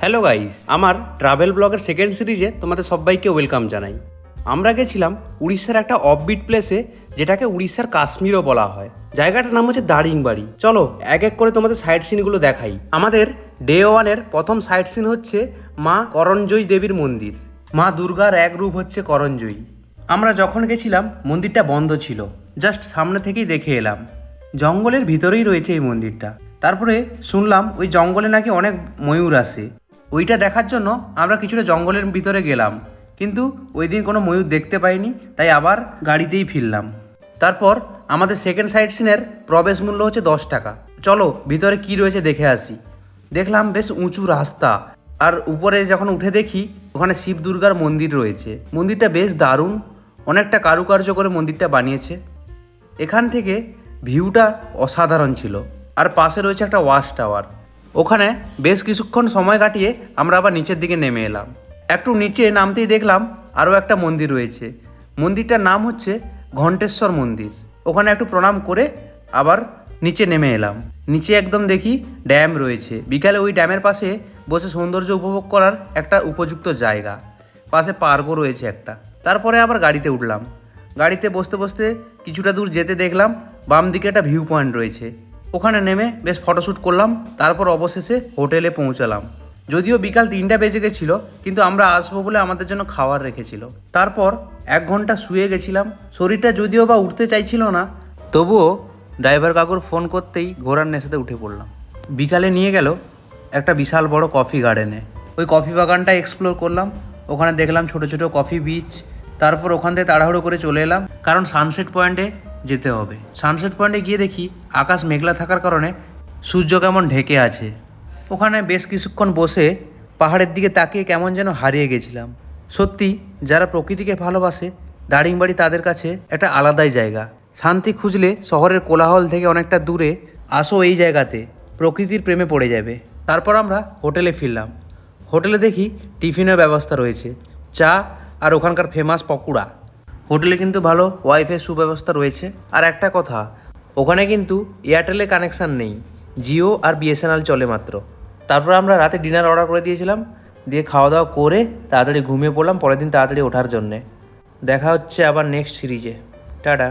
Hello guys, আমার travel ব্লগের second সিরিজে তোমাদের সবাইকে ওয়েলকাম জানাই। আমরা গেছিলাম উড়িষ্যার একটা অফবিট প্লেসে, যেটাকে উড়িষ্যার কাশ্মীরও বলা হয়। জায়গাটার নাম হচ্ছে দারিংবাড়ি। চলো এক এক করে তোমাদের সাইট সিনগুলো দেখাই। আমাদের ডে ওয়ানের প্রথম সাইট সিন হচ্ছে মা করঞ্জয়ী দেবীর মন্দির। মা দুর্গার এক রূপ হচ্ছে করঞ্জয়ী। আমরা যখন গেছিলাম মন্দিরটা বন্ধ ছিল, জাস্ট সামনে থেকেই দেখে এলাম। জঙ্গলের ভিতরেই রয়েছে এই মন্দিরটা। তারপরে শুনলাম ওই জঙ্গলে নাকি অনেক ময়ূর আসে। ওইটা দেখার জন্য আমরা কিছুটা জঙ্গলের ভিতরে গেলাম, কিন্তু ওই দিন কোনো ময়ূর দেখতে পাইনি, তাই আবার গাড়িতেই ফিরলাম। তারপর আমাদের সেকেন্ড সাইট সিনের প্রবেশ মূল্য হচ্ছে 10 টাকা। চলো ভিতরে কি রয়েছে দেখে আসি। দেখলাম বেশ উঁচু রাস্তা, আর উপরে যখন উঠে দেখি ওখানে শিব দুর্গার মন্দির রয়েছে। মন্দিরটা বেশ দারুণ, অনেকটা কারুকার্য করে মন্দিরটা বানিয়েছে। এখান থেকে ভিউটা অসাধারণ ছিল। আর পাশে রয়েছে একটা ওয়াচ টাওয়ার। ওখানে বেশ কিছুক্ষণ সময় কাটিয়ে আমরা আবার নিচের দিকে নেমে এলাম। একটু নিচে নামতেই দেখলাম আরও একটা মন্দির রয়েছে। মন্দিরটার নাম হচ্ছে ঘণ্টেশ্বর মন্দির। ওখানে একটু প্রণাম করে আবার নিচে নেমে এলাম। নিচে একদম দেখি ড্যাম রয়েছে। বিকালে ওই ড্যামের পাশে বসে সৌন্দর্য উপভোগ করার একটা উপযুক্ত জায়গা। পাশে পার্কও রয়েছে একটা। তারপরে আবার গাড়িতে উঠলাম। গাড়িতে বসতে বসতে কিছুটা দূর যেতে দেখলাম বাম দিকে একটা ভিউ পয়েন্ট রয়েছে। ওখানে নেমে বেশ ফটোশ্যুট করলাম। তারপর অবশেষে হোটেলে পৌঁছালাম। যদিও বিকাল 3টা বেজে গেছিলো, কিন্তু আমরা আসবো বলে আমাদের জন্য খাবার রেখেছিল। তারপর 1 ঘন্টা শুয়ে গেছিলাম। শরীরটা যদিও বা উঠতে চাইছিল না, তবুও ড্রাইভার কাকুর ফোন করতেই ঘোড়ার নেশাতে উঠে পড়লাম। বিকালে নিয়ে গেল একটা বিশাল বড় কফি গার্ডেনে। ওই কফি বাগানটা এক্সপ্লোর করলাম। ওখানে দেখলাম ছোট ছোট কফি বীজ। তারপর ওখান থেকে তাড়াহুড়ো করে চলে এলাম, কারণ সানসেট পয়েন্টে যেতে হবে। সানসেট পয়েন্টে গিয়ে দেখি আকাশ মেঘলা থাকার কারণে সূর্য কেমন ঢেকে আছে। ওখানে বেশ কিছুক্ষণ বসে পাহাড়ের দিকে তাকিয়ে কেমন যেন হারিয়ে গেছিলাম। সত্যি যারা প্রকৃতিকে ভালোবাসে, দারিংবাড়ি তাদের কাছে একটা আলাদাই জায়গা। শান্তি খুঁজলে শহরের কোলাহল থেকে অনেকটা দূরে আসো এই জায়গাতে, প্রকৃতির প্রেমে পড়ে যাবে। তারপর আমরা হোটেলে ফিরলাম। হোটেলে দেখি টিফিনের ব্যবস্থা রয়েছে, চা আর ওখানকার ফেমাস পকোড়া। হোটেলে কিন্তু ভালো ওয়াইফাই সুব্যবস্থা রয়েছে। আর একটা কথা, ওখানে কিন্তু এয়ারটেলের কানেকশান নেই, জিও আর বিএসএনএল চলে মাত্র। তারপর আমরা রাতে ডিনার অর্ডার করে দিয়েছিলাম, দিয়ে খাওয়া দাওয়া করে তাড়াতাড়ি ঘুমিয়ে পড়লাম পরের দিন তাড়াতাড়ি ওঠার জন্যে। দেখা হচ্ছে আবার নেক্সট সিরিজে। টাটা।